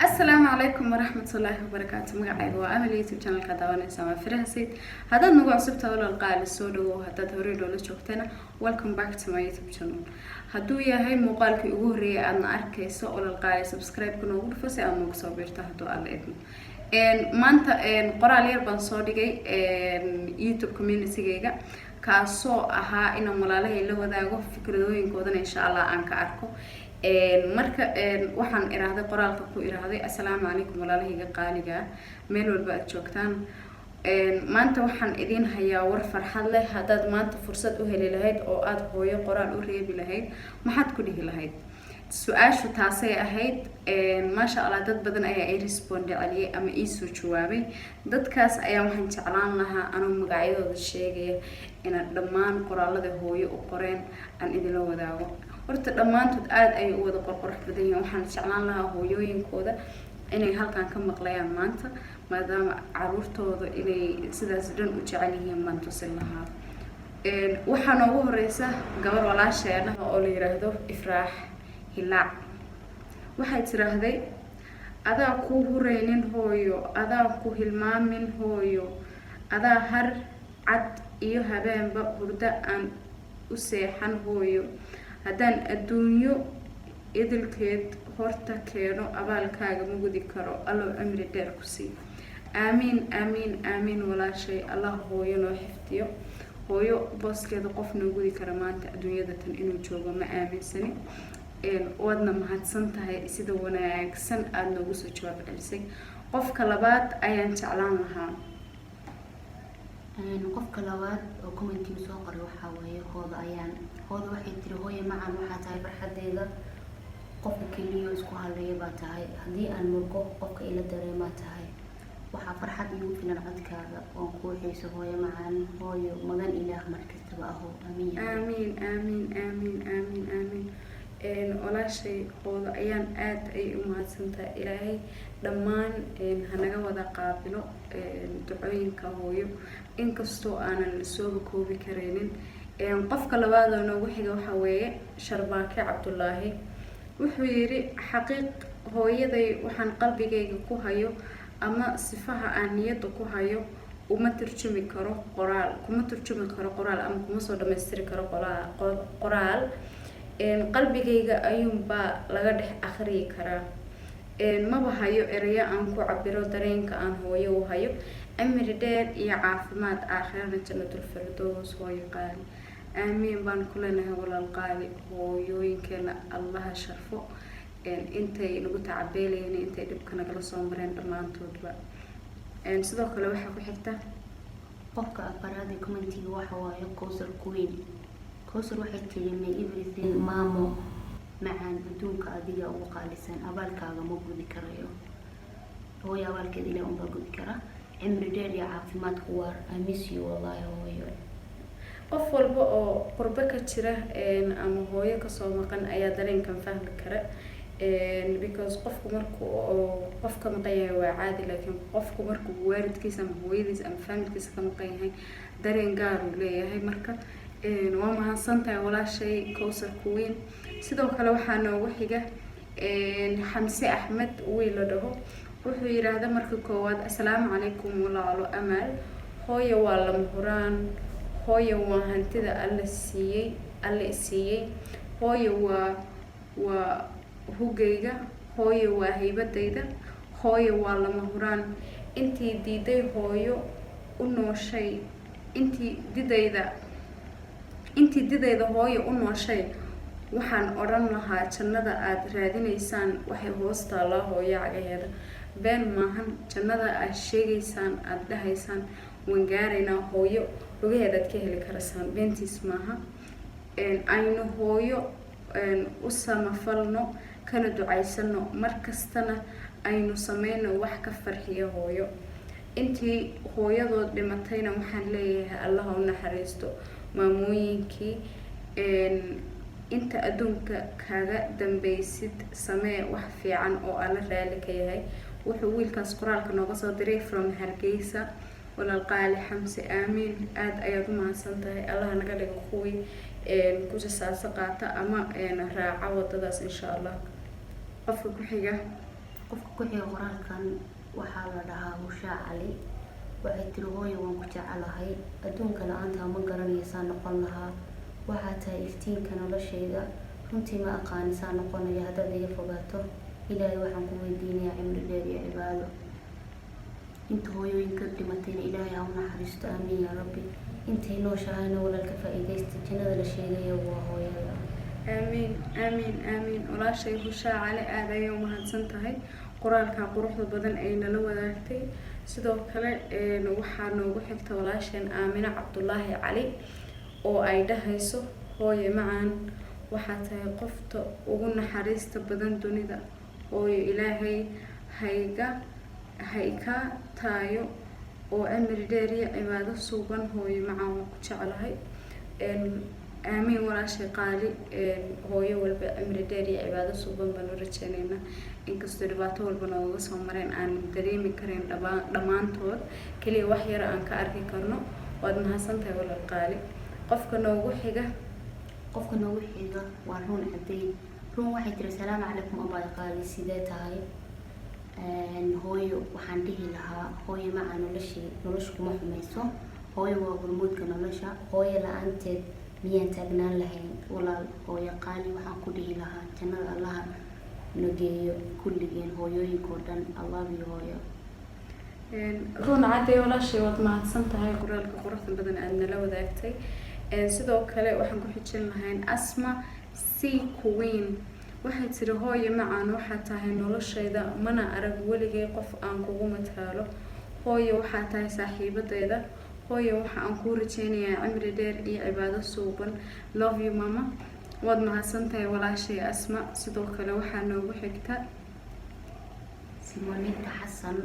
السلام عليكم ورحمة الله وبركاته. مقعد وأمل يوتيوب channel كداوانا سما فرح سيد. هذا نوع عصبته ولا القاء السودو هذا توريد ولا شوكتنا. Welcome back to my YouTube channel. هدو يا هاي مقالك يقولي أنا أركيس ولا القاء subscribe كنا نقول فسي أنا مكسوبير تهدو على الإذن. ما أنت قرأ لي أربع صادقي يوتيوب community جيجا كاسو أها إن ملاله اللي هو ذا فكرتوين كودن إن شاء الله أنك أركو. marka waxaan iraahday qoraalka ku iraahday assalaamu calaykum walaalahayga qaaliga meel walba aad joogtaan maanta waxaan idin hayaa war farxad leh hadaad maanta fursad u heli lahayd oo aad hooyo qoraal u reebi lahayd maxaad ku dhihi lahayd su'aashu taasay ahayd maasha Allah dad badan ayaa ay respond caliyay ama ii soo jawaabay dadkaas ayaa waxaan jeclaan lahaa anoo magacyadooda sheegaya in dhammaan qoraalada hooyo u qoreen aan idin la wadaago horta dhamaantood aad ay u wada qorqorx badan yihiin waxaan jeclaan lahaa hooyooyinkooda inay halkan ka maqlayaan maanta maadaama caruurtooda inay sidaas dhan u jecel yihiin maan tusin lahaa waxaan ugu horeysa gabar walaasheena oo la yiraahdo Ifraax Hilaac waxay tiraahday adaa ku hureynin hooyo adaa ku hilmaamin hooyo adaa har cad iyo habeenba hurda aan u seexan hooyo haddaan adduunyo idilkeed horta keeno abaalkaaga ma gudi karo allow cimri dheer ku sii aamiin aamiin aamiin walaashay allah hooyo noo xifdiyo hooyo booskeeda qof noo gudi kara maanta adduunyada tan inuu joogo ma aaminsani waadna mahadsan tahay sida wanaagsan aad noogu soo jawaab celisay qofka labaad ayaan jeclaan lahaa qofka labaad oo commenting soo qoray waxa weeye hooda waxay tiri hooyo macaan waxa tahay farxadeeda qofka kaliya isku haleeyo baa tahay hadii aan murgo qofka ila dareema tahay waxa farxad igu filan codkaaga oo ku xiiso hooyo macaan hooyo magan ilaah markastaba aho amiin amiin amiin amiin amiin amiin walaashay hooda ayaan aad ay u mahadsantahay ilaahay dhammaan hanaga wada qaabilo ducooyinka hooyo inkastoo aanan soo koobi kareenin qofka labaad oo noogu xiga waxa weeye Sharbaake Cabdullaahi wuxuu yiri xaqiiq hooyaday waxaan qalbigayga ku hayo ama sifaha aan niyada ku hayo uma turjumi karo qoraal ama kuma soo dhameystiri karo qoraal qalbigayga ayuunba laga dhex akhriyi karaa maba hayo eraya aan ku cabiro dareenka aan hooyo u hayo cimri dheer iyo caafimaad aakhirana jannatul firdaws hooyo qaali aamiin baan ku leenahay walaal qaali hooyooyinkeena allah sharfo intay nagu tacabeelayeen intay dhibka nagala soo mareen dhammaantoodba sidoo kale waxaa ku xigta qofka afaraad ee commentiga waxa waaye Kowsar Queen Kowsar waxay tiri may everything maamo macaan adduunka adiga ugu qaalisan abaalkaaga ma gudi karayo hooyo abaalkeeda ilaa unba gudi kara cimri dheer iyo caafimaad ku waar I miss you wallahi hooyo qof walba oo qurbo ka jira ama hooyo ka soo maqan ayaa dareenkan fahmi kara because qofku markuu qofka maqan yahay waa caadi laakiin qofku markuu waalidkiisa ama hooyadiisa ama familkiisa ka maqan yahay dareen gaar uu leeyahay marka waa mahadsantahay walaashay Kowsar Queen sidoo kale waxaa noogu xiga Xamse Axmed wiil la dhaho wuxuu yiraahdaa marka koowaad assalaamu calaykum walaalo amal hooyo waa lama huraan hooyo waa hantida alla siiyay hooyo waa hugayga hooyo waa haybadayda hooyo waa lama huraan intii diiday hooyo u nooshay intii didayda hooyo u nooshay waxaan oran lahaa jannada aad raadinaysaan waxay hoostaa la hooyo cagaheeda been maahan jannada aad sheegaysaan aad dhahaysaan waan gaaraynaa hooyo lugaheeda aad ka heli karasaan beentiis maaha aynu hooyo u samafalno kana ducaysano markastana aynu sameyno wax ka farxiyo hooyo intii hooyadood dhimatayna waxaan leeyahay Allah u naxariisto maamooyinkii inta adduunka kaaga dambaysid samee wax fiican oo alla raali ka yahay wuxuu wiilkaas qoraalka nooga soo diray from Hargeysa walaal qaali Xamse aamiin aad ayaad u mahadsantahay Allah naga dhigo kuwii ku saasa qaata ama raaca wadadaas insha Allah qofka ku xiga qofka ku xiga qoraalkan waxaa la dhahaa Hushaa Cali. Waxay tiri hooyo waan ku jecelahay, adduunka la-aanta ma garanaysaa noqon lahaa. Waxaa tahay iftiinka noloshayda, runtii ma aqaanisaa noqonaya haddaad iga fogaato. Ilaahay waxaan ku weydiinayaa cimri dheer iyo cibaado. Inta hooyooyinka dhimatayna Ilaahay ha u naxariisto, aamiin yaa rabbi. Intay nooshahayna walaalka faa'iidaysta, jannada la sheegaya waa hooyada. aamiin aamiin aamiin. walaashay Hushaa Cali aad ayay u mahadsan tahay qoraalka quruxda badan ay nala wadaagtay. sidoo kale waxaa noogu xigta walaasheen Aamina Cabdullaahi Cali oo ay dhahayso hooyo macaan waxaa tahay qofta ugu naxariista badan dunida. hooyo ilaahay hayka taayo oo cimri dheer iyo cibaado suuban. hooyo macaan waan ku jeclahay. aamiin walaashay qaali. hooyo walba cimri dheer iyo cibaado suuban baan u rajaynaynaa, inkastoo dhibaato walba nooga soo mareen aan dareemi karin dhammaantood, keliya wax yar aan ka arki karno. waad mahadsantahay walaal qaali. qofka noogu xiga waa Run Cadeyn. Run waxay tiri salaamu calaykum abaa qaali, sidee tahay? Hooyo waxaan dhihi lahaa hooyo macaan nolosha kuma xumayso. hooyo waa hormuudka nolosha. hooyo la-aanteed miyaan taagnaan lahayn? walaal hooyo qaali waxaan ku dhihi lahaa jannada allaha nageeyo kulligeen hooyooyinkoo dhan. I love you hooyo. Run Cadeyn walaashay waad mahadsan tahay qoraalka quruxda badan aad nala wadaagtay. sidoo kale waxaan ku xijin lahayn Asma C Queen. waxay tiri hooyo macaan waxaa tahay noloshayda, mana arag weligay qof aan kugu mataalo. hooyo waxaa tahay saaxiibadeyda. hooyo waxa aan kuu rajaynayaa cimri dheer iyo cibaado suuban. Love you mama. waad mahadsan tahay walaashay Asma. sidoo kale waxaa noogu xigta Simonita Xasan.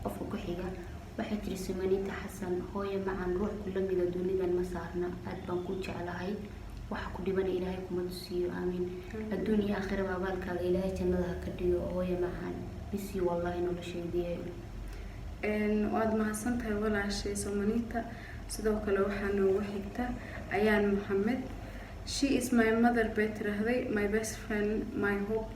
qofka ku xiga waxay tiri Simonita Xasan, hooyo macaan ruux kula mida dunidan ma saarna, aad baan ku jeclahay. waxa ku dhibana Ilaahay kuma tusiyo, aamiin. adduun iyo aakhiraba abaalkaaga Ilaahay jannada ha ka dhigo. hooyo macaan bisi wallahi noloshaydii. waad mahadsan tahay walaashay Simonita. sidoo kale waxaa noogu xigta Ayaan Mohamed. She is my mother bay tirahday, my best friend, my hope,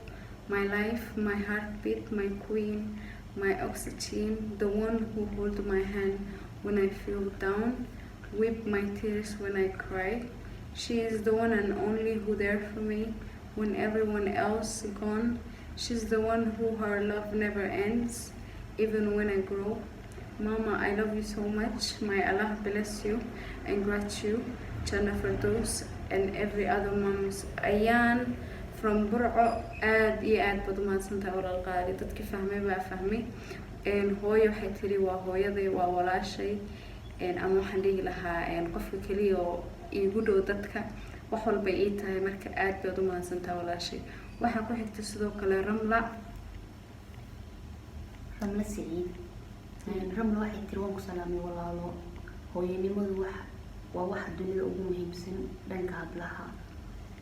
my life, my heartbeat, my queen, my oxygen, the one who holds my hand when I feel down, weep my tears when I cry. She is the one and only who there for me when everyone else is gone. She's the one who her love never ends, even when I grow. Mama, I love you so much. May Allah bless you and grant you Jannah Firdaus and every other moms. Ayaan from Burco. aad iyo aad baad u mahadsantahay walaal qaali. dadkii fahmay baa fahmay. hooyo waxay tiri waa hooyaday, waa walaashay, ama waxaan dhihi lahaa qofka keliya oo iigu dhow dadka. wax walba ii tahay, marka aad baad u mahadsantahay walaashay. waxaa ku xigta sidoo kale Ramla Saciid. Ramla waxay tiri waan ku salaamay walaalo. hooyanimadu waa waxa dunida ugu muhiimsan dhanka hablaha.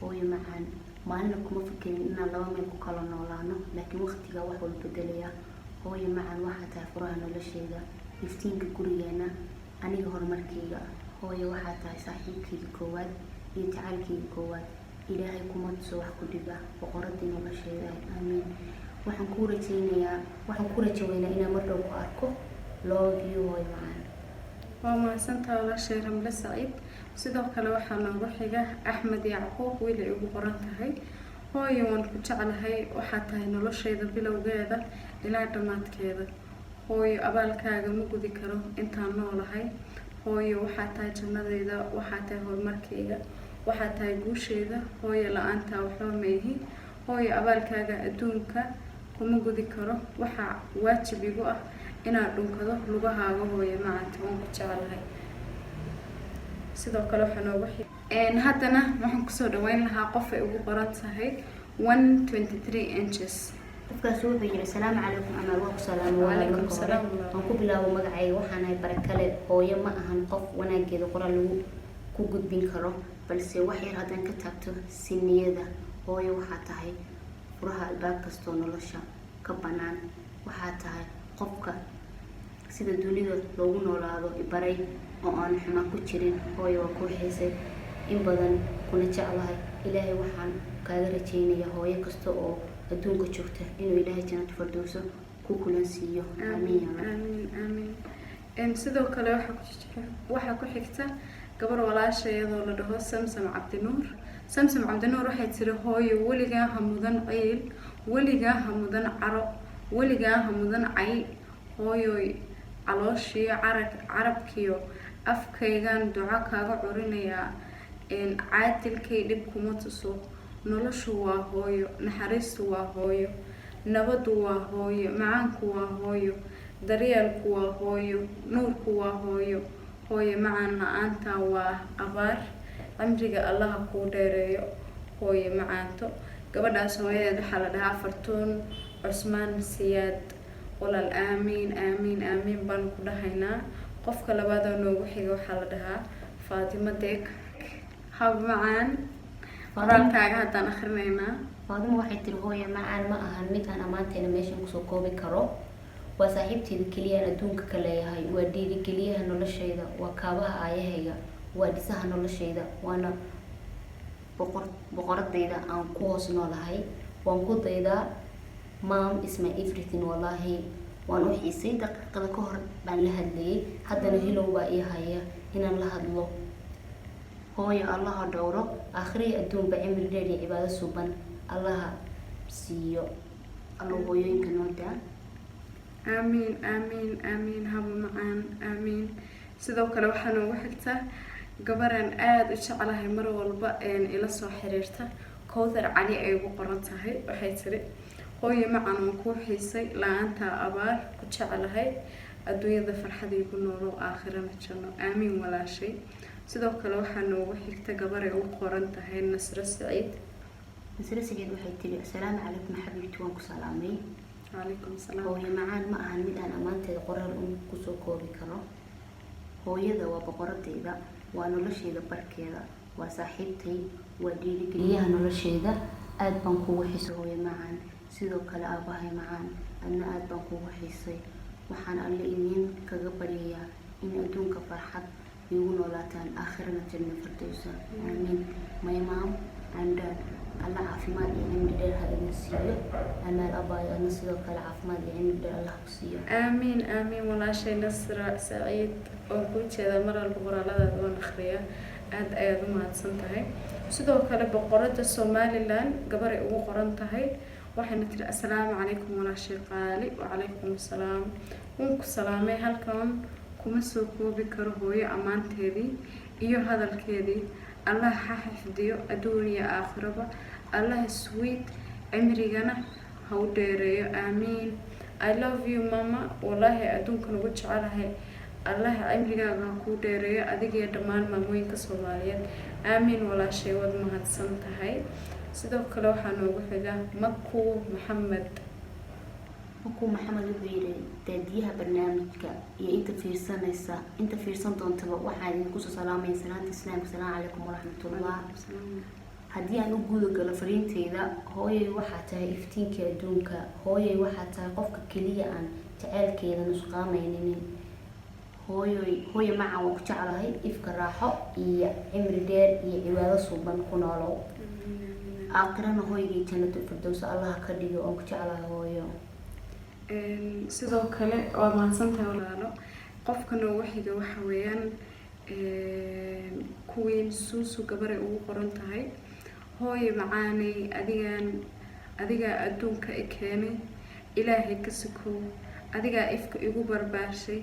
hooyo macaan maalina kuma fikirin inaan laba meel ku kala noolaano, laakiin waqtiga wax walba bedelaya. hooyo macaan waxaa tahay furaha noloshayda, iftiinka gurigeena, aniga horumarkayga. hooyo waxaa tahay saaxiibkayga koowaad iyo jacaylkayga koowaad. Ilaahay kuma tuso wax ku dhiba, boqoradii noloshayda, aamiin. waxaan ku rajaynayaa inaan mar dhow ku arko. Love you hooyo macaan. waa mahadsantahay walaashay Ramla Saciid. sidoo kale waxaa noogu xiga Axmed Yacquub. wiil ay ugu qoran tahay hooyo waan ku jeclahay, waxaa tahay noloshayda bilowgeeda ilaa dhammaadkeeda. hooyo abaalkaaga ma gudi karo intaan noolahay. hooyo waxaa tahay jannadayda, waxaa tahay horumarkayga, waxaa tahay guushayda. hooyo la-aantaa waxba maihi. hooyo abaalkaaga adduunka kuma gudi karo. waxaa waajib igu ah inaan dhunkado lugahaaga. hooyo macanta waan ku jeclahay. sidoo kale waxaa noogu xigay haddana waxaan kusoo dhaweyn lahaa qof ay ugu qoran tahay 123 inches. qofkaas wuxuu yiri salaamu calaykum ama waa ku salaamo. Waalaikum salaam. aan ku bilaabo magacayga. waxaan ahay barakale. hooyo ma ahan qof wanaageeda qoraal lagu ku gudbin karo, balse wax yar haddaan ka taabto siniyada. hooyo waxaa tahay furaha albaab kastoo nolosha ka bannaan. waxaa tahay qofka sida dunida loogu noolaado ibaray oo aan xumaan ku jirin. hooyo waa kuu xiisay in badan kuna jeclahay. ilaahay waxaan kaaga rajaynayaa hooyo kasta oo adduunka joogta inuu Ilaahay jannada Firdawso ku kulansiiyo. Amiin ya Rabbi. amiin amiin sidoo kale waxaa ku xigta gabar walaashayadoo la dhaho samsam cabdinuur waxay tiri hooyo weligaa ha mudan ciil, weligaa ha mudan caro, weligaa ha mudan cay, hooyoy calooshiyo carabkiyo afkaygaan duco kaaga curinayaa, caadilkay dhib kuma tuso, noloshu waa hooyo, naxariistu waa hooyo, nabadu waa hooyo, macaanku waa hooyo, daryeelku waa hooyo, nuurku waa hooyo, hooyo macaan la-aanta waa abaar, cimriga allaha kuu dheereeyo, hooyo macaanto. gabadhaas hooyadeed waxaa la dhahaa Fartuun Cusmaan Siyaad. walaal aamiin baan ku dhahaynaa. qofka labaad oo noogu xiga waxaa la dhahaa Faatimo Deeg. hab macaan qoraalkaaga haddaan akrinaynaa. Faatimo waxay tiri hooyo macaan ma ahan mid aan ammaanteena meeshan kusoo koobi karo, waa saaxiibteeda keliya aan adduunka ka leeyahay, waa dhiirigeliyaha noloshayda, waa kaabaha aayahayga, waa dhisaha noloshayda, waana boqoradayda aan ku hoos noolahay, waan ku daydaa. Mom is my everything. Wallahi waan u xiisay daqiiqada ka hor baan la hadlayay, haddana hilow baa ii haya inaan la hadlo. hooyo allaha dhowro akhriya adduunba cimri dheer iyo cibaado suban allaha siiyo. alla hooyooyinka noo daa. amiin haba macaan amiin. sidoo kale waxaa noogu xigta gabaraan aada u jeclahay mar walba ila soo xiriirta, Kowthar Cali ay ugu qoran tahay. waxay tiri hooyo macaan waan kuu xiisay, la-aantaa abaar ku jeclahay, adduunyada farxad igu noolow, aakhirana janno. aamiin walaashay. sidoo kale waxaa noogu xigta gabar ay ugu qoran tahay Nasro Saciid. Nasro Saciid waxay tiri assalaamu calaykum xabiibti, waan ku salaamay. calaykum salaam. hooyo macaan ma ahan mid aan ammaanteeda qoraal kusoo koobi karo, hooyada waa boqoradayda, waa noloshayda barkeeda, waa saaxiibtay, waa dhiirigeliyaha noloshayda. aad baan kugu xiisay hooyo macaan, sidoo kale aabahay macaan, adna aad baan kugu xiisay. waxaan alle idin kaga baryayaa in adduunka farxad igu noolaataan, aakhirana janno firdawsa. aamiin. my mom and dad, alla caafimaad iyo cimri dheer ha idin siiyo. amaal abaayo adna sidoo kale caafimaad iyo cimri dheer allah ku siiyo. aamiin walaashay Nasro Saciid. oo ku jeeda mar walba qoraaladaada waan akhriyaa. aad ayaad u mahadsan tahay. sidoo kale boqorada Somaliland gabar ay ugu qoran tahay, waxayna tiri assalaamu calaykum walaashay qaali. wacalaykum assalaam. waan ku salaamay. halkan kuma soo koobi karo hooyo ammaanteedii iyo hadalkeedii. allah ha xifdiyo adduun iyo aakhiraba, allah sweet cimrigana ha u dheereeyo. aamiin. I love you mama. wallaahi adduunkan ugu jecelahay, allah cimrigaaga ha kuu dheereeyo adiga iyo dhammaan maamooyinka Soomaaliyeed. aamiin walaashay, waad mahadsan tahay. sidoo kale waxaa noogu xiga Makuu Maxamed wuxuu yiri daadiyaha barnaamijka iyo inta fiirsan doontaba waxaan idinku soo salaamay salaanta islaamka. assalaamu calaykum waraxmatullah. haddii aan u guda galo fariinteyda, hooyay waxaa tahay iftiinka adduunka, hooyay waxaa tahay qofka keliya aan jaceylkeeda nusqaamaynin. hooyo macaan waan ku jeclahay, ifka raaxo iyo cimri dheer iyo cibaado suuban ku noolow, aakhirana hooygii jannatu firdawsa allah ka dhigo. waan ku jeclahay hooyo. sidoo kale waa mahadsantahay walaalo. qofka noogu xiga waxa weeyaan Queen Susu gabar ay ugu qoran tahay, hooyo macaanay adigaa adduunka i keenay, ilaahay ka sukow, adigaa ifka igu barbaarshay,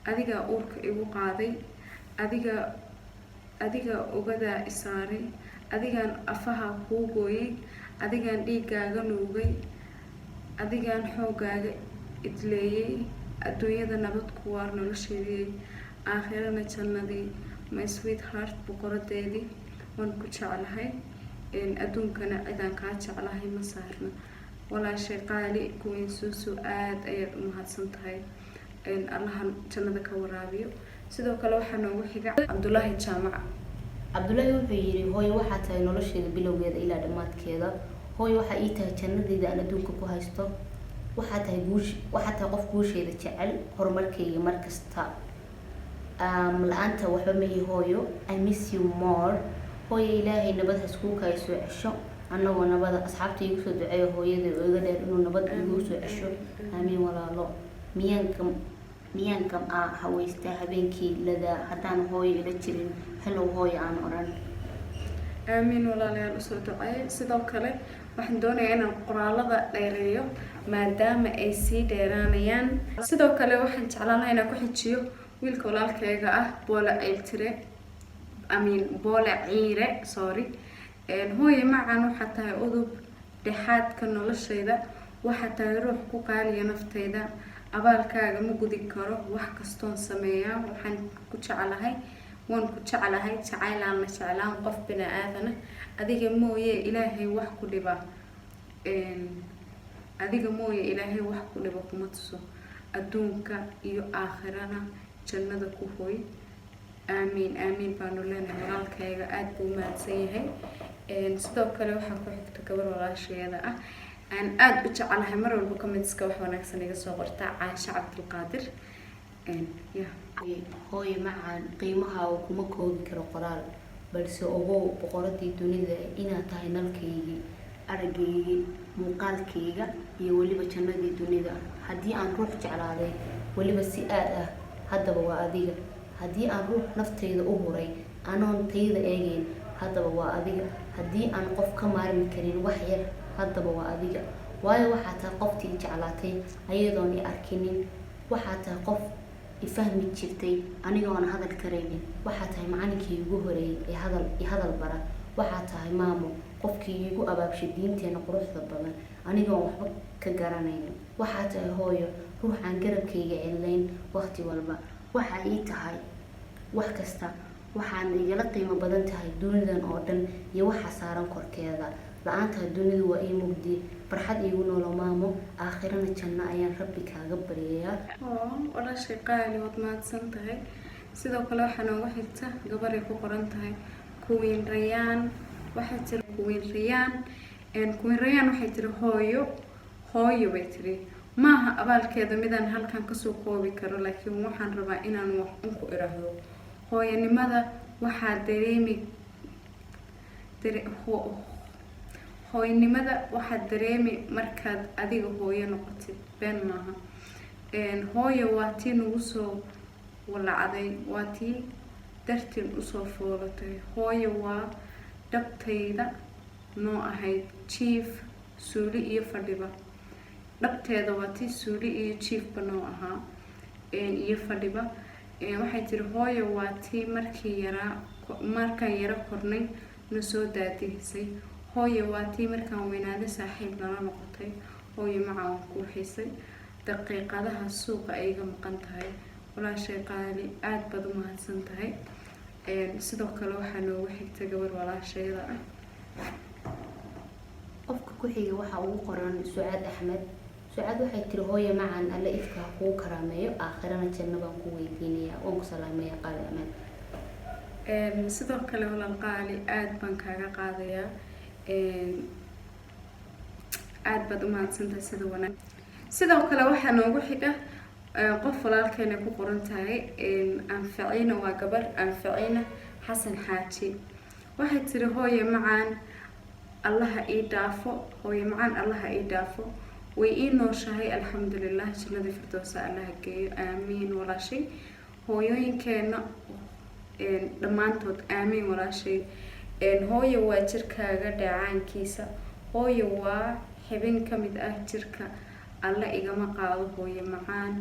adigaa uurka igu qaaday, adigaa ogadaa isaaray, adigaan afaha kuu gooyay, adigaan dhiigaaga nuugay, adigaan xoogaaga idleeyay, adduunyada nabad ku waar nolosheedii, aakhirana jannadii. my sweetheart boqoradeedii, waan ku jeclahay, adduunkana cidaan kaa jeclahay ma saarna. walaashay qaali Queen Susu, aad ayaad u mahadsan tahay, allaha jannada ka waraabiyo. sidoo kale waxaa noogu xiga Cabdullaahi Jaamac. Cabdullaahi wuxuu yiri hooyo waxaa tahay nolosheeda bilowgeeda ilaa dhammaadkeeda, hooyo waxaa ii tahay jannadeeda aan adduunka ku haysto, waxaa tahay qof guusheeda jecel, horumarkayga markasta. la-aanta waxba ma ihi hooyo. I miss you more. hooyo ilaahay nabad ha iskugu kaysoo cesho, annagoo nabada asxaabta igu soo duceeyo hooyada oo iga dheer inuu nabad igu soo cesho aamiin walaalo miyaanka haweysta habeenkii ladaa haddaan hooyo ila jirin hellow hooyo aan odhan aamiin walaalayaal usoo duceeyay sidoo kale waxaan doonayaa inaan qoraalada dheereeyo maadaama ay sii dheeraanayaan sidoo kale waxaan jeclaan lahaa inaan ku xijiyo wiilka walaalkayga ah boole ciire sorry hooyo macaan waxaa tahay udub dhexaadka noloshayda waxaa tahay ruux ku qaaliya naftayda abaalkaaga ma gudi karo wax kastoon sameeyaa waan ku jecelahay jacaylaan la jeclaan qof bini aadana adiga mooye ilaahay wax ku dhiba kuma tuso adduunka iyo aakhirana jannada ku hooy aamiin baanu leenahay walaalkayga aad buu mahadsan yahay sidoo kale waxaa ku xigta gabar walaasheeda ah aan aad u jecelahay mar walba comments-ka wax wanaagsan iga soo qortaa Caasha Cabdulqaadir hooyo macaan qiimahaaga kuma koobi karo qoraal balse ogow boqoradii dunida inaad tahay nalkaygii arageygii muuqaalkayga iyo weliba jannadii dunida haddii aan ruux jeclaaday weliba si aad ah haddaba waa adiga haddii aan ruux naftayda u huray anoon tayda eegayn haddaba waa adiga haddii aan qof ka maarmi karin wax yar haddaba waa adiga waayo waxaa tahay qoftii jeclaatay ayadoon i arkinin waxaa tahay qof ifahmi jirtay anigoona hadal karaynin waxaa tahay macalinkii igu horeeyay ee hadal bara waxaa tahay maamo qofkii igu abaabshay diinteena quruxda badan anigoon waxba ka garanaynin waxaa tahay hooyo ruuxaan garabkayga celilayn waqti walba waxaa ii tahay wax kasta waxaana igala qiimo badan tahay dunidan oo dhan iyo waxa saaran korkeeda la-aantaa dunidu waa ii mugdi farxad iigu noolo maamo aakhirana janno ayaan rabbi kaaga baryayaa walaashay qaali waad mahadsan tahay sidoo kale waxaa nooga xigta gabaray ku qoran tahay Queen Rayaan waxay tiri Queen Rayaan waxay tiri hooyo bay tiri maaha abaalkeeda midaan halkan kasoo koobi karo laakiin waxaan rabaa inaan wax ku iraahdo hooyanimada waxaa dareemi markaad adiga hooyo noqotid been maaha hooyo waa tii nagu soo walacday waa tii dartiin usoo foolatay hooyo waa dhabtayda noo ahayd jiif suuli iyo fadhiba dhabteeda waa tii suuli iyo jiifba noo ahaa iyo fadhiba waxay tiri hooyo waa tii markaan yaro kornay na soo daadihisay hooyo waa tii markaan weynaada saaxiib nala noqotay hooyo macaan ku xiisay daqiiqadaha suuqa ay iga maqan tahay walaashay qaali aad baad u mahadsan tahay sidoo kale waxaa noogu xigta gabar walaashayda ah qofka ku xiga waxaa ugu qoran Sucaad Axmed Sucaad waxay tiri hooyo macaan alla ifka kuu karaameeyo aakhirana janno baan ku weydiinayaa waan ku salaamayaa qaali amaan sidoo kale walaal qaali aad baan kaaga qaadayaa aad baad u mahadsantahay sida wanaag sidoo kale waxaa noogu xiga qof walaalkeena ku qoran tahay anfaciina waa gabar anfaciina xasan xaaji waxay tiri hooyo macaan allaha ii dhaafo way ii nooshahay alxamdulilah jannada firdowsa allaha geeyo aamiin walaashay hooyooyinkeena dhammaantood aamiin walaashay hooyo waa jirkaaga dheecaankiisa hooyo waa xibin ka mid ah jirka alla igama qaado hooyo macaan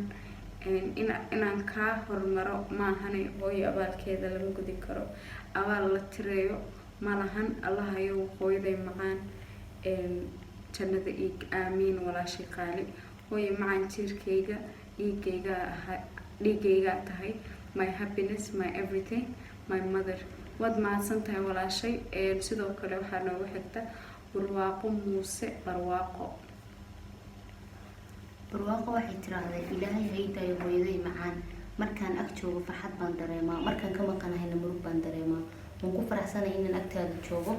inaan kaa hormaro maahane hooyo abaalkeeda lama gudi karo abaal la tireeyo malahan allahayow hooyaday macaan jannada iig aamiin walaashay qaali hooyo macaan jirkayga dhiigayga tahay my happiness my everything my mother waad mahadsan tahay walaashay sidoo kale waxaa noogu xigta barwaaqo muuse barwaaqo waxay tiraahday ilaahay haydayo hooyaday macaan markaan ag joogo farxad baan dareemaa markaan ka maqanahayna murug baan dareemaa waan ku faraxsanahay inaan agtaada joogo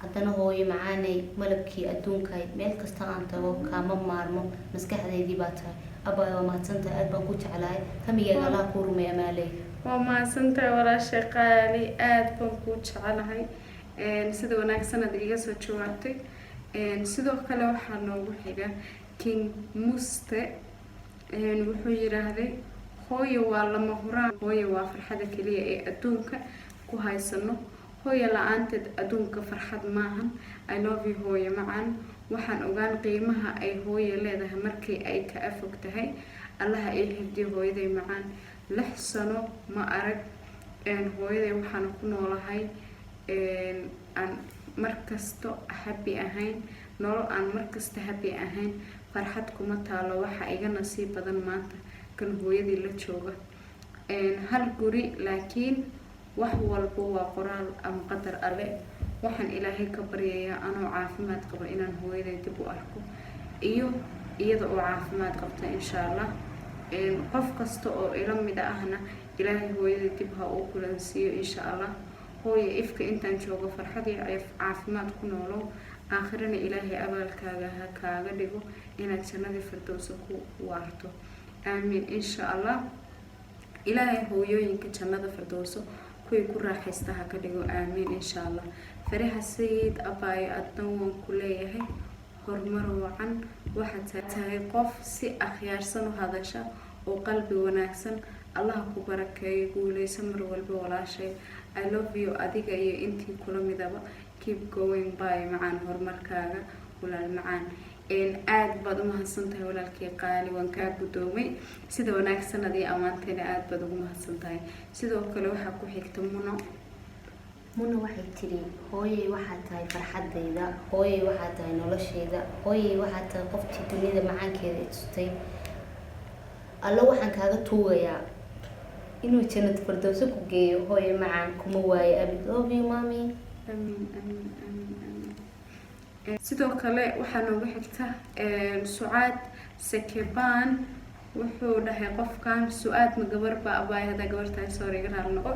haddana hooyo macaanay malabkii adduunkaay meel kasta aan tago kaama maarmo maskaxdeydii baa tahay abaa waa mahadsantahay aad baan ku jeclahay hamigaaga allah kuu rumey amaaley waa mahadsantahay walaashay qaali aad baan kuu jecelahay sida wanaagsan aad iga soo jawaabtay. Sidoo kale waxaa noogu xiga King Muste, wuxuu yiraahday hooyo waa lama huraan, hooyo waa farxada kaliya ee adduunka ku haysano, hooyo la-aanteed adduunka farxad maahan. I love you hooyo macaan, waxaan ogaan qiimaha ay hooyo leedahay markii ay ka afog tahay. allaha ay xifdiyo hooyaday macaan. 6 sano ma arag hooyaday, waxaan ku noolahay aan markasto happy ahayn, nolol aan markasta happy ahayn, farxad kuma taalo. waxa iga nasiib badan maanta kan hooyadii la jooga. hal guri laakiin wax walba waa qoraal ama qadar alle. waxaan ilaahay ka baryayaa anoo caafimaad qabo inaan hooyaday dib u arko iyo iyada oo caafimaad qabta insha Allah. qof kasta oo ila mid ahna ilaahay hooyaday dib ha u kulansiiyo insha Allah. hooyo ifka intaan joogo farxad iyo caafimaad ku noolow, aakhirana ilaahay abaalkaaga ha kaaga dhigo inaad jannada firdawsa ku waarto. aamiin insha Allah. ilaahay hooyooyinka jannada firdawsa kuwii ku raaxaysta ha ka dhigo. aamiin insha Allah. fariha sayid abaayo adna waan ku leeyahay horumar wacan. waxaad tahay qof si akhyaarsan u hadasha oo qalbi wanaagsan. allah ku barakeeyo, guuleyso mar walba walaashay. I love you adiga iyo intii kula midaba. keep going by macaan horumarkaaga walaal macaan. aad baad u mahadsantahay walaalkii qaali, waan kaa gudoomay. sida wanaagsan adii amaanteena aad baad ugu mahadsantahay. sidoo kale waxaa ku xigta Muno waxay tiri hooyay waxaad tahay farxadayda, hooyay waxaad tahay noloshayda, hooyay waxaad tahay qoftii dunida macaankeeda i tustay. alla waxaan kaaga tuugayaa inuu jannada firdawsa ku geeyo. hooyo macaan kuma waayo abid. love you mommy. sidoo kale waxaa noogu xigta Sucaad Sekebaan. wuxuu dhahay qofkan Sucaad ma gabar ba abaay hada gabartahay sorry gaar noqo.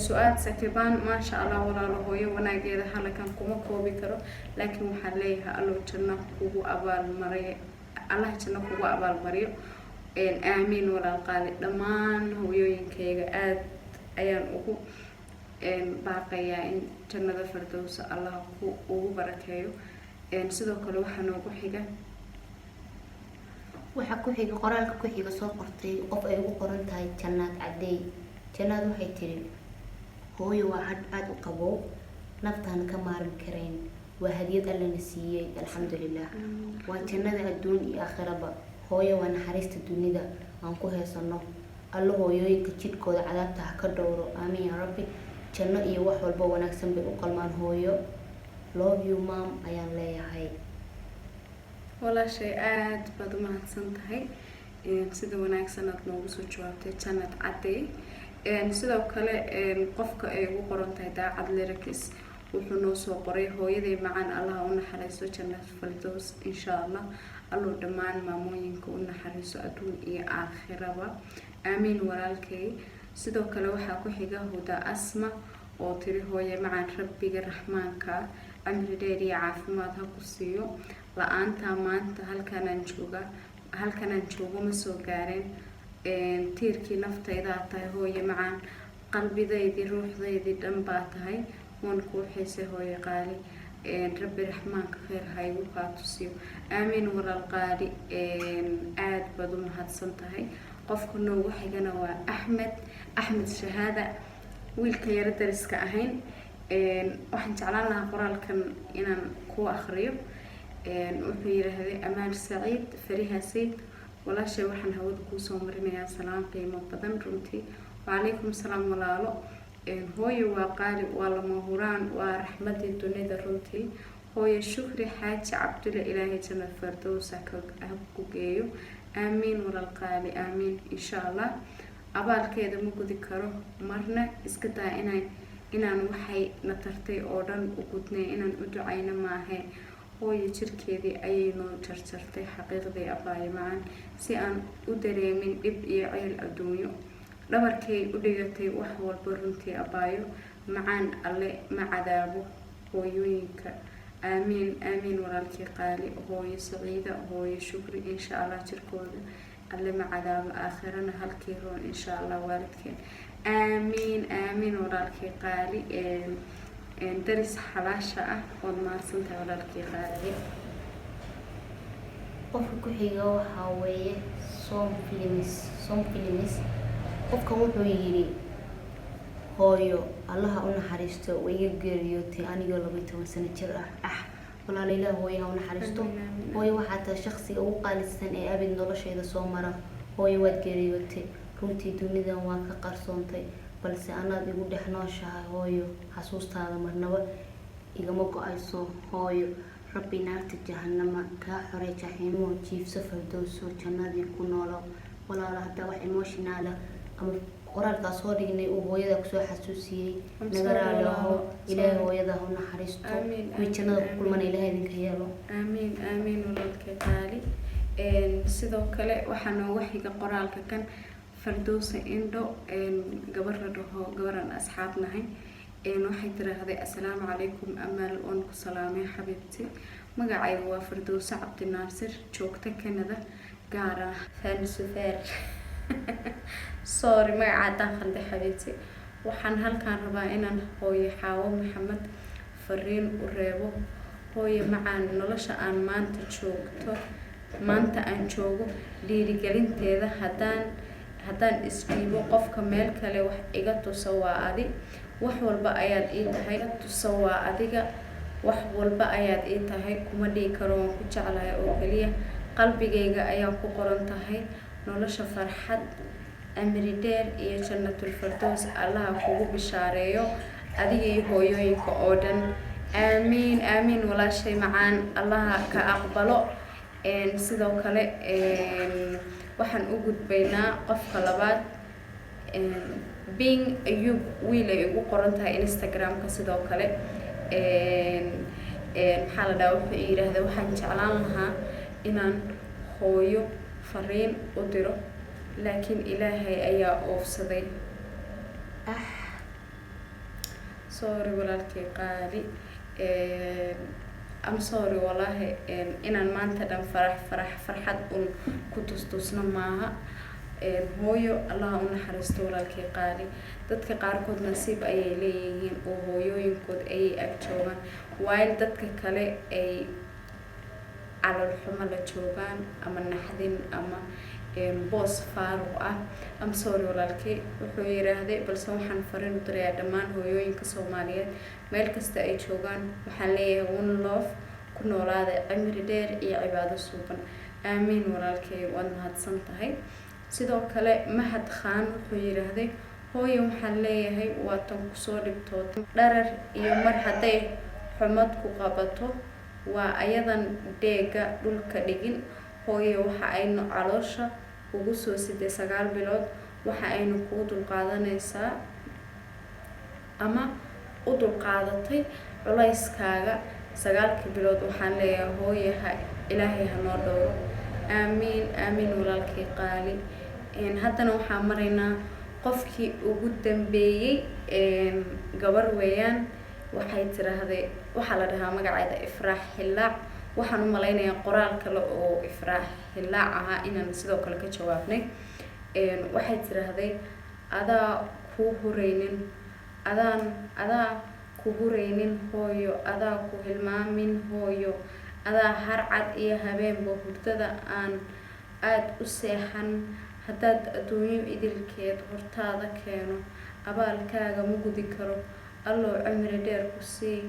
Sucaad Sekebaan maasha Allah walaalo hooyo wanaageeda halakan kuma koobi karo, laakiin waxaan leeyahay allo janno kugu abaal mariyo, Allah janno kugu abaal mariyo. aamiin walaal qaali. dhammaan hooyooyinkayga aad ayaan ugu baaqayaa in jannada firdawsa allah ugu barakeeyo. sidoo kale waxaa noogu xiga qoraalka ku xiga soo qortay qof ay ugu qoran tahay Jannaad Cadeey. Jannaad waxay tiri hooyo waa had aad u qabow, naftaan ka maarmi karayn, waa hadiyad alla na siiyay alxamdulillah. waa jannada adduun iyo aakhiraba. hooyo waa naxariista dunida aan ku heesano. alla hooyooyinka jidkooda cadaabta ha ka dhowro. aamiin ya rabbi. janno iyo wax walba wanaagsan bay u qalmaan hooyo. love you mom ayaan leeyahay. walaashay aad baad u mahadsan tahay. sida wanaagsan aad noogu soo jawaabtay Jannaad Cadeey. sidoo kale qofka ay ugu qoran tahay Daacad Lyrics wuxuu noo soo qoray hooyaday macaan allah u naxariiso jannada firdaws insha Allah. allo dhammaan maamooyinka u naxariiso adduun iyo aakhiraba. aamiin walaalkay. sidoo kale waxaa ku xiga Huda Asma oo tiri hooyo macaan rabbiga raxmaanka cimri dheer iyo caafimaad ha ku siiyo. la-aanta maanta halkanaan joogo ma soo gaareen. tiirkii naftayda tahay hooyo macaan, qalbidaydii ruuxdaydii dhan baa tahay. waan kuu xiisay hooyo qaali. rabbi raxmaanka khayr ha igu kaa tusiyo. aamiin walaal qaali. aad baad u mahadsan tahay. qofka noogu xigana waa Axmed Shahaada, wiilka yara dariska ahayn. waxaan jeclaan lahaa qoraalkan inaan ku akhriyo. wuxuu yiraahday Amaan Saciid Fariha Sayd. walaashay waxaan hawada kuu soo marinayaa salaam qiimo badan runtii. wacalaykum salaam walaalo. hooyo waa qaali, waa lama huraan, waa raxmadii dunida runtii. hooyo Shukri Xaaji Cabdulle ilaahay jannada firdawsa ha ku geeyo. aamiin walaal qaali. aamiin insha Allah. abaalkeeda ma gudi karo marna. iska daa inaan waxay na tartay oo dhan u gudnay, inaan u ducayno maahe. hooyo jirkeedii ayay noo jarjartay xaqiiqdii abaayo macaan, si aan u dareemin dhib iyo ceel adduunyo. dhabarkay u dhigatay wax walba runtii abaayo macaan. alle ma cadaabo hooyooyinka. aamiin walaalkii qaali. hooyo Saciida, hooyo Shukri insha Allah jirkooda alle ma cadaabo, aakhirana halkii roon insha Allah waalidkeen. aamiin walaalkii qaali. daris xalaasha ah oo maarsantahay walaalkii qaali qofka ku xiga waxaa weeye som filimis qofka wuxuu yidhi hooyo allaha u naxariisto way iga geeriyootay anigoo 12 sano jir ah walaalilaa hooyo ha u naxariisto hooyo waxaa tahay shakhsiga ugu qaalisan ee abid noloshayda soo mara hooyo waad geeriyootay runtii dunidan waa ka qarsoontay balse anaad igu dhex nooshahay hooyo xasuustaada marnaba igama go-ayso hooyo rabbi naarta jahannama kaa xorey jaxiimo jiifso fardowso jannadii ku noolo walaalo hadda wax emotional ama qoraalkaas soo dhignay uu hooyada kusoo xasuusiyey naga raaliho ilaahay hooyada ha u naxariisto kuwii jannada ku kulmana ilaahay idinka yeelo aamiin aamiin walaalkay qaali sidoo kale waxaa nooga xiga qoraalka kan Fardowsa Indo gabar la dhaho gabaran asxaab nahay waxay tiraahday assalaamu calaykum amaal oon ku salaamay xabiibti magacaygu waa Fardowsa Cabdi Naasir joogta Canada gaar ah Vancouver sorry magacaada khalday xabiibti waxaan halkaan rabaa inaan hooyo Xaawo Maxamed fariin u reebo hooyo macaan nolosha aan maanta aan joogo dhiirigelinteeda haddaan isdhiibo qofka meel kale wax iga tuso waa adi wax walba ayaad ii tahay tuso waa adiga wax walba ayaad ii tahay kuma dhihi karo waan ku jeclahay oo kaliya qalbigayga ayaa ku qoran tahay nolosha farxad amri dheer iyo jannatul firdaws allaha kugu bishaareeyo adiga iyo hooyooyinka oo dhan aamiin aamiin walaashay macaan allaha ka aqbalo sidoo kale waxaan u gudbaynaa qofka labaad Bing Ayub wiil ay ugu qoran tahay Instagram-ka sidoo kale maxaa la dhahaa wuxuu yiraahdaa waxaan jeclaan lahaa inaan hooyo fariin u diro laakiin ilaahay ayaa oofsaday sorry walaalkay qaali I'm sorry wallahi inaan maanta dhan farxad ku tustusno maaha hooyo allaha u naxariisto walaalkay qaali dadka qaarkood nasiib ayay leeyihiin oo hooyooyinkood ayay ag joogaan while dadka kale ay calol xumo la joogaan ama naxdin ama boos faaruq ah I'm sorry walaalkay wuxuu yiraahday balse waxaan fariin u dirayaa dhammaan hooyooyinka Soomaaliyeed meel kasta ay joogaan waxaan leeyahay one love ku noolaada cimri dheer iyo cibaado suuban aamiin walaalkay waad mahadsan tahay sidoo kale Mahad Khan wuxuu yiraahday hooyo waxaan leeyahay waa tan ku soo dhibtood dharar iyo mar haday xumad ku qabato waa ayadan deega dhulka dhigin hooyo waxa aynu caloosha ugu soo siday 9 bilood waxa aynu ku dulqaadanaysaa ama u dulqaadatay culayskaaga 9 bilood waxaan leeyahay hooyaha ilaahay ha noo dhowro aamiin aamiin walaalkay qaali haddana waxaan maraynaa qofkii ugu dambeeyay gabar weeyaan waxay tiraahday waxa la dhahaa magaceeda Ifraax Hilaac waxaan u maleynayaa qoraal kale oo Ifraax Hilaac ahaa inaan sidoo kale ka jawaabnay waxay tiraahday adaa ku hureynin hooyo adaa ku hilmaamin hooyo adaa harcad iyo habeenba hurdada aan aad u seexan haddaad adduunyo idilkeed hortaada keeno abaalkaaga ma gudi karo alloo cimri dheer ku sii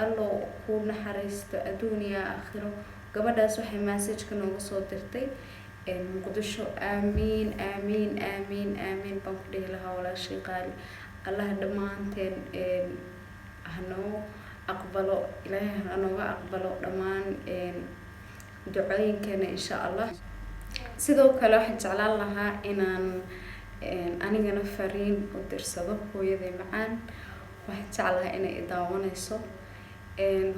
alloo ku naxariisto adduuniya aakhiro gabadhaas waxay message-ka nooga soo dirtay Muqdisho aamiin aamiin aamiin aamiin baan ku dhihi lahaa walaashay qaali allaha dhammaanteen hanoo aqbalo ilaahay hanooga aqbalo dhammaan ducooyinkeena insha Allah sidoo kale waxaan jeclaan lahaa inaan anigana fariin u dirsado hooyaday macaan waxaan jeclahay inay daawanayso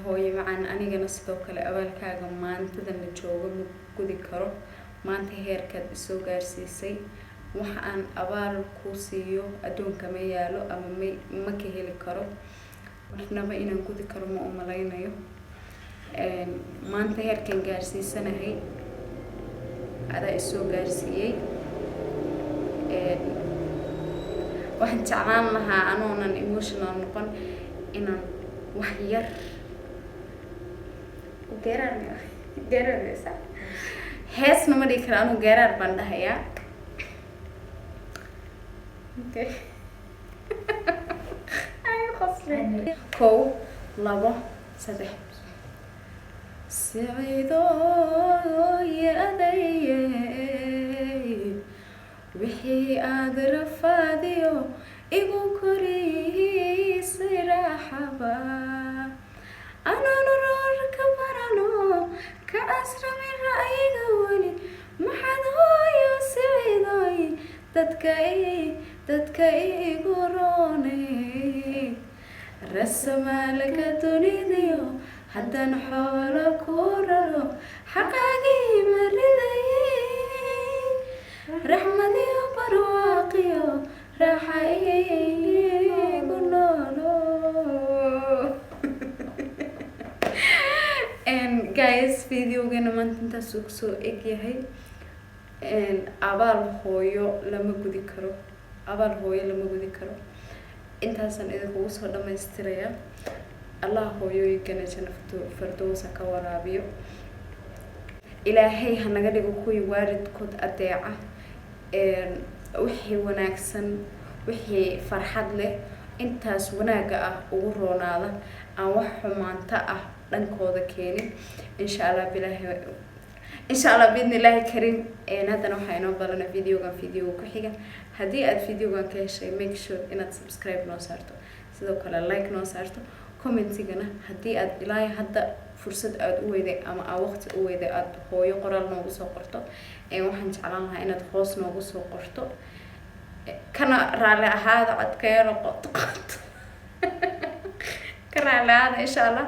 hooyo macaan anigana sidoo kale abaalkaaga maantadan la joogo ma gudi karo maanta heerkaad isoo gaarsiisay waxa aan abaal ku siiyo adduunka ma yaalo ama ma ka heli karo marnaba inaan gudi karo ma u maleynayo maanta heerkan gaarsiisanahay adaa isoo gaarsiiyey waxaan jeclaan lahaa anoonan emotional noqon inaan wax yar geeraar geeraaraysa heesna ma dhihi kara anigu geeraar baan dhahayaa okay ay qosleen 1 2 3 سعيدو يا أديي وحي أدرفاديو إيغو كوري سراحبا أنا نرور كبرانو كأسر من رأيك ولي محدو يا سعيدو تدكي قروني رسم لك تريديو حتى نحول كورلو حقاقي مريدي رحمتي وبرواقي راحي قنولو and guys videogana maanta intaas uu soo egyahay abaal hooyo lama gudi karo intaasan idinku soo dhamaystiraya الله hooyooyinkana janafto fardoosa ka waraabiyo ilaahay hanaga dhigo kuwii waalidkood adeeca wixii wanaagsan wixii farxad leh intaas wanaaga ah ugu roonaada aan wax xumaanta ah dhankooda keenin insha Allah باذن الله كريم hadana waxa inoo balana video ku xiga hadii aad videogan ka heshay make sure inaad subscribe noo saarto sidoo kale like noo saarto commentigana hadii aad ilaahay hadda fursad aad u weyday ama aad waqti u weyday aad hooyo qoraal noogu soo qorto waxaan jeclaan lahaa inaad hoos noogu soo qorto kana raali ahaada codkeena qoto kana raali ahaada insha Allah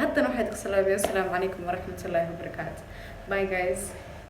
haddana waxaad ka salaamay assalaamu calaykum waraxmatullaahi wabarakaatuh bye guys